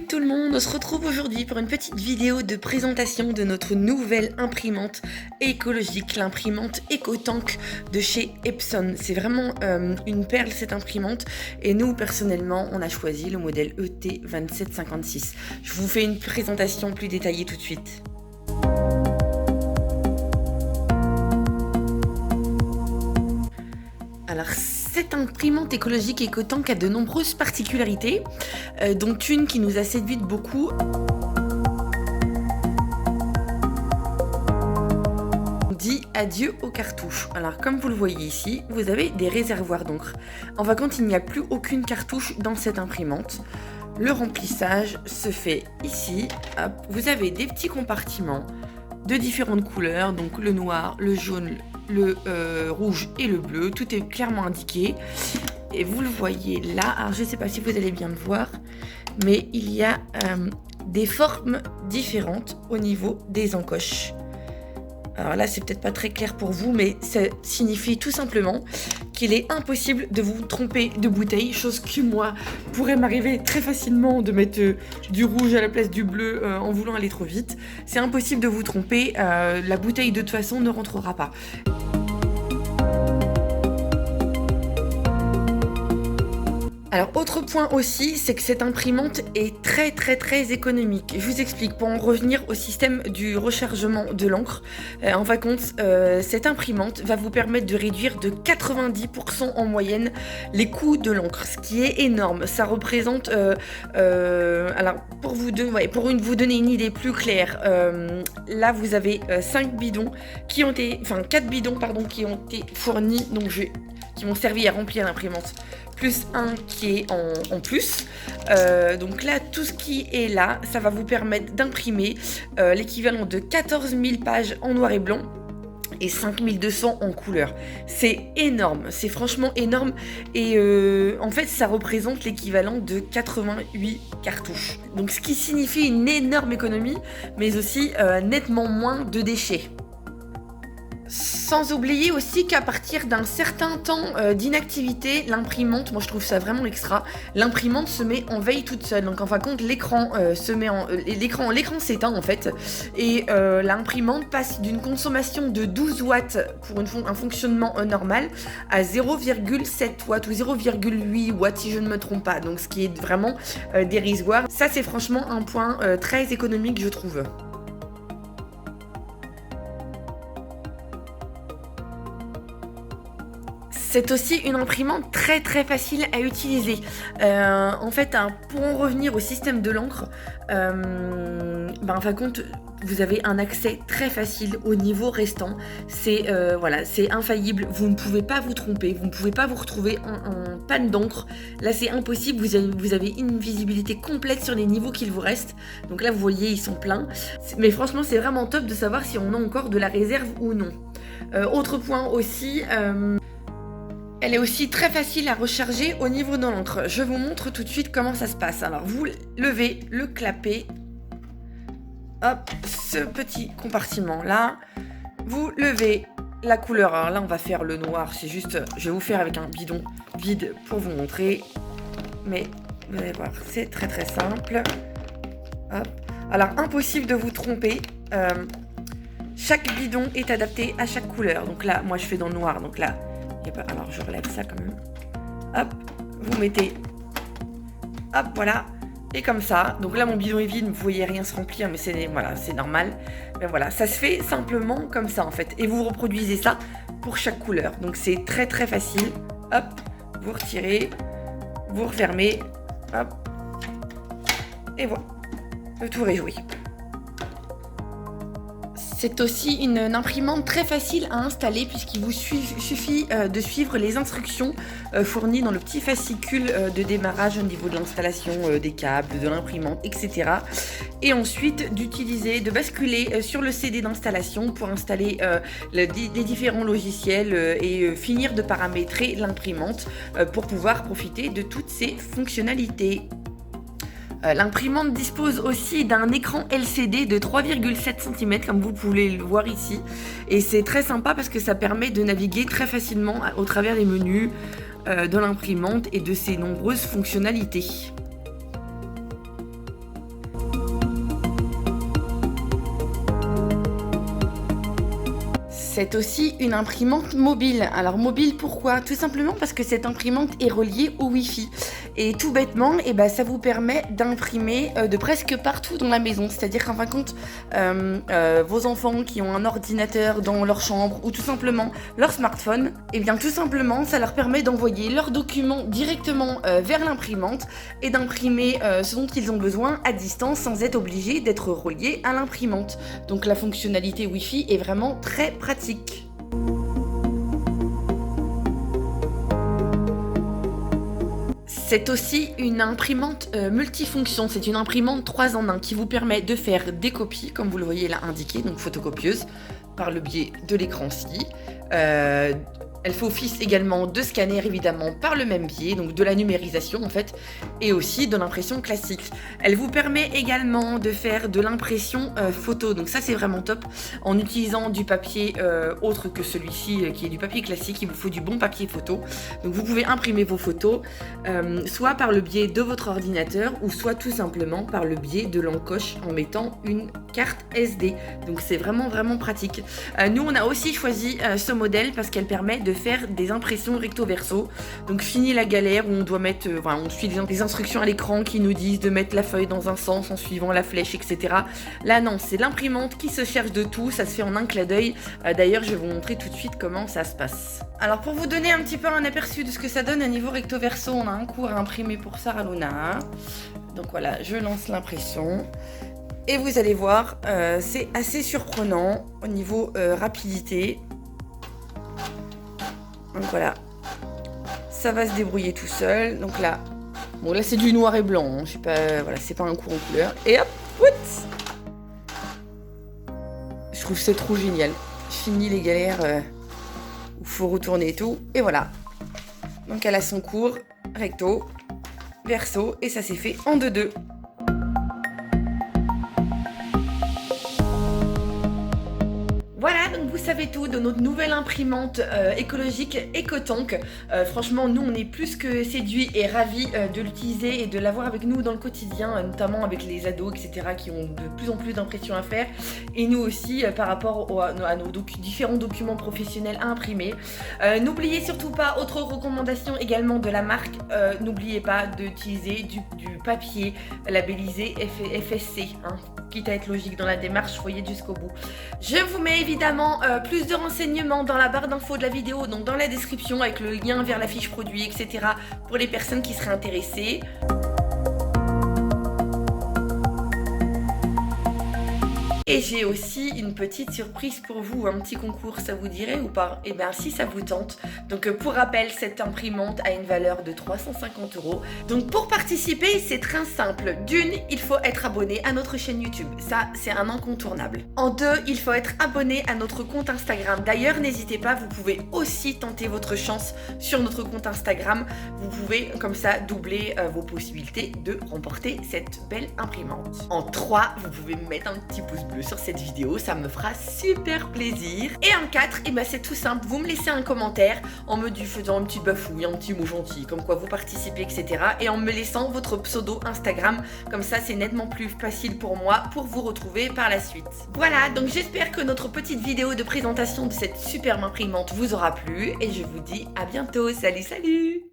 tout le monde, on se retrouve aujourd'hui pour une petite vidéo de présentation de notre nouvelle imprimante écologique, l'imprimante EcoTank de chez Epson. C'est vraiment une perle cette imprimante et nous personnellement on a choisi le modèle ET2756. Je vous fais une présentation plus détaillée tout de suite. Alors, cette imprimante écologique EcoTank a de nombreuses particularités, dont une qui nous a séduit beaucoup. On dit adieu aux cartouches. Alors, comme vous le voyez ici, vous avez des réservoirs d'encre. En fin de compte, il n'y a plus aucune cartouche dans cette imprimante. Le remplissage se fait ici. Hop, vous avez des petits compartiments de différentes couleurs, donc le noir, le jaune, le rouge et le bleu, tout est clairement indiqué et vous le voyez là. Alors je ne sais pas si vous allez bien le voir, mais il y a des formes différentes au niveau des encoches. Alors là c'est peut-être pas très clair pour vous, mais ça signifie tout simplement qu'il est impossible de vous tromper de bouteille, chose que moi pourrait m'arriver très facilement de mettre du rouge à la place du bleu en voulant aller trop vite. C'est impossible de vous tromper, la bouteille de toute façon ne rentrera pas. Alors, autre point aussi, c'est que cette imprimante est très économique. Je vous explique, pour en revenir au système du rechargement de l'encre, en fin de compte, cette imprimante va vous permettre de réduire de 90% en moyenne les coûts de l'encre, ce qui est énorme. Ça représente, alors pour vous donner une idée plus claire, là vous avez 4 bidons qui ont été fournis, donc qui m'ont servi à remplir l'imprimante, plus un qui est en plus. Donc là, tout ce qui est là, ça va vous permettre d'imprimer l'équivalent de 14 000 pages en noir et blanc et 5200 en couleur. C'est énorme, c'est franchement énorme et en fait ça représente l'équivalent de 88 cartouches. Donc ce qui signifie une énorme économie, mais aussi nettement moins de déchets. Sans oublier aussi qu'à partir d'un certain temps d'inactivité, l'imprimante, moi je trouve ça vraiment extra, l'imprimante se met en veille toute seule. Donc en fin de compte, l'écran l'écran s'éteint en fait, et l'imprimante passe d'une consommation de 12 watts pour un fonctionnement normal à 0,7 watts ou 0,8 watts si je ne me trompe pas. Donc ce qui est vraiment dérisoire. Ça c'est franchement un point très économique, je trouve. C'est aussi une imprimante très facile à utiliser. En fait, pour en revenir au système de l'encre, en fin de compte, vous avez un accès très facile au niveau restant. C'est infaillible. Vous ne pouvez pas vous tromper. Vous ne pouvez pas vous retrouver en panne d'encre. Là, c'est impossible. Vous avez une visibilité complète sur les niveaux qu'il vous reste. Donc là, vous voyez, ils sont pleins. Mais franchement, c'est vraiment top de savoir si on a encore de la réserve ou non. Autre point aussi. Elle est aussi très facile à recharger au niveau de l'encre. Je vous montre tout de suite comment ça se passe. Alors vous levez le clapet, hop, ce petit compartiment là, vous levez la couleur. Alors là on va faire le noir, c'est juste, je vais vous faire avec un bidon vide pour vous montrer, mais vous allez voir, c'est très simple. Hop. Alors impossible de vous tromper, chaque bidon est adapté à chaque couleur. Donc là, moi je fais dans le noir, donc là, alors je relève ça quand même. Hop, vous mettez. Hop, voilà. Et comme ça. Donc là mon bidon est vide, vous voyez rien se remplir, mais c'est normal. Mais voilà, ça se fait simplement comme ça en fait. Et vous reproduisez ça pour chaque couleur. Donc c'est très facile. Hop, vous retirez, vous refermez. Hop. Et voilà. Le tour est joué. C'est aussi une imprimante très facile à installer puisqu'il vous suffit de suivre les instructions fournies dans le petit fascicule de démarrage au niveau de l'installation des câbles, de l'imprimante, etc. Et ensuite de basculer sur le CD d'installation pour installer les différents logiciels et finir de paramétrer l'imprimante pour pouvoir profiter de toutes ces fonctionnalités. L'imprimante dispose aussi d'un écran LCD de 3,7 cm comme vous pouvez le voir ici, et c'est très sympa parce que ça permet de naviguer très facilement au travers des menus de l'imprimante et de ses nombreuses fonctionnalités. C'est aussi une imprimante mobile. Alors mobile pourquoi? Tout simplement parce que cette imprimante est reliée au Wi-Fi. Et tout bêtement, ça vous permet d'imprimer de presque partout dans la maison. C'est-à-dire qu'en fin de compte, vos enfants qui ont un ordinateur dans leur chambre ou tout simplement leur smartphone, tout simplement ça leur permet d'envoyer leurs documents directement vers l'imprimante et d'imprimer ce dont ils ont besoin à distance sans être obligés d'être reliés à l'imprimante. Donc la fonctionnalité Wi-Fi est vraiment très pratique. C'est aussi une imprimante multifonction, c'est une imprimante 3 en 1 qui vous permet de faire des copies, comme vous le voyez là indiqué, donc photocopieuse, par le biais de l'écran-ci. Elle fait office également de scanner évidemment par le même biais, donc de la numérisation en fait, et aussi de l'impression classique. Elle vous permet également de faire de l'impression photo, donc ça c'est vraiment top, en utilisant du papier autre que celui-ci qui est du papier classique. Il vous faut du bon papier photo, donc vous pouvez imprimer vos photos soit par le biais de votre ordinateur ou soit tout simplement par le biais de l'encoche en mettant une carte SD, donc c'est vraiment pratique. Nous on a aussi choisi ce modèle parce qu'elle permet de faire des impressions recto verso, donc fini la galère où on doit mettre, on suit des instructions à l'écran qui nous disent de mettre la feuille dans un sens en suivant la flèche, etc. Là non, c'est l'imprimante qui se cherche de tout, ça se fait en un clin d'œil. D'ailleurs je vais vous montrer tout de suite comment ça se passe. Alors pour vous donner un petit peu un aperçu de ce que ça donne à niveau recto verso, on a un cours à imprimer pour Sarah Luna. Donc voilà, je lance l'impression. Et vous allez voir, c'est assez surprenant au niveau rapidité. Donc voilà, ça va se débrouiller tout seul. Donc là, bon là c'est du noir et blanc, hein. Je sais pas, voilà, c'est pas un cours en couleur. Et hop, je trouve c'est trop génial. Fini les galères où il faut retourner et tout. Et voilà. Donc elle a son cours recto, verso, et ça s'est fait en 2-2. Voilà, donc vous savez tout de notre nouvelle imprimante écologique EcoTank. Franchement, nous on est plus que séduits et ravis de l'utiliser et de l'avoir avec nous dans le quotidien, notamment avec les ados, etc. qui ont de plus en plus d'impressions à faire. Et nous aussi par rapport à nos différents documents professionnels à imprimer. N'oubliez surtout pas, autre recommandation également de la marque, n'oubliez pas d'utiliser du papier labellisé FSC, hein, quitte à être logique dans la démarche, voyez jusqu'au bout. Je vous mets évidemment plus de renseignements dans la barre d'infos de la vidéo, donc dans la description avec le lien vers la fiche produit, etc. pour les personnes qui seraient intéressées. Et j'ai aussi une petite surprise pour vous, un petit concours, ça vous dirait ou pas? Eh bien si ça vous tente. Donc pour rappel, cette imprimante a une valeur de 350 €. Donc pour participer, c'est très simple. D'une, il faut être abonné à notre chaîne YouTube. Ça, c'est un incontournable. En deux, il faut être abonné à notre compte Instagram. D'ailleurs, n'hésitez pas, vous pouvez aussi tenter votre chance sur notre compte Instagram. Vous pouvez comme ça doubler vos possibilités de remporter cette belle imprimante. En 3, vous pouvez me mettre un petit pouce bleu sur cette vidéo, ça me fera super plaisir. Et en 4, c'est tout simple, vous me laissez un commentaire en me faisant un petit bafouille, un petit mot gentil, comme quoi vous participez, etc. Et en me laissant votre pseudo Instagram, comme ça c'est nettement plus facile pour moi pour vous retrouver par la suite. Voilà, donc j'espère que notre petite vidéo de présentation de cette superbe imprimante vous aura plu et je vous dis à bientôt. Salut, salut!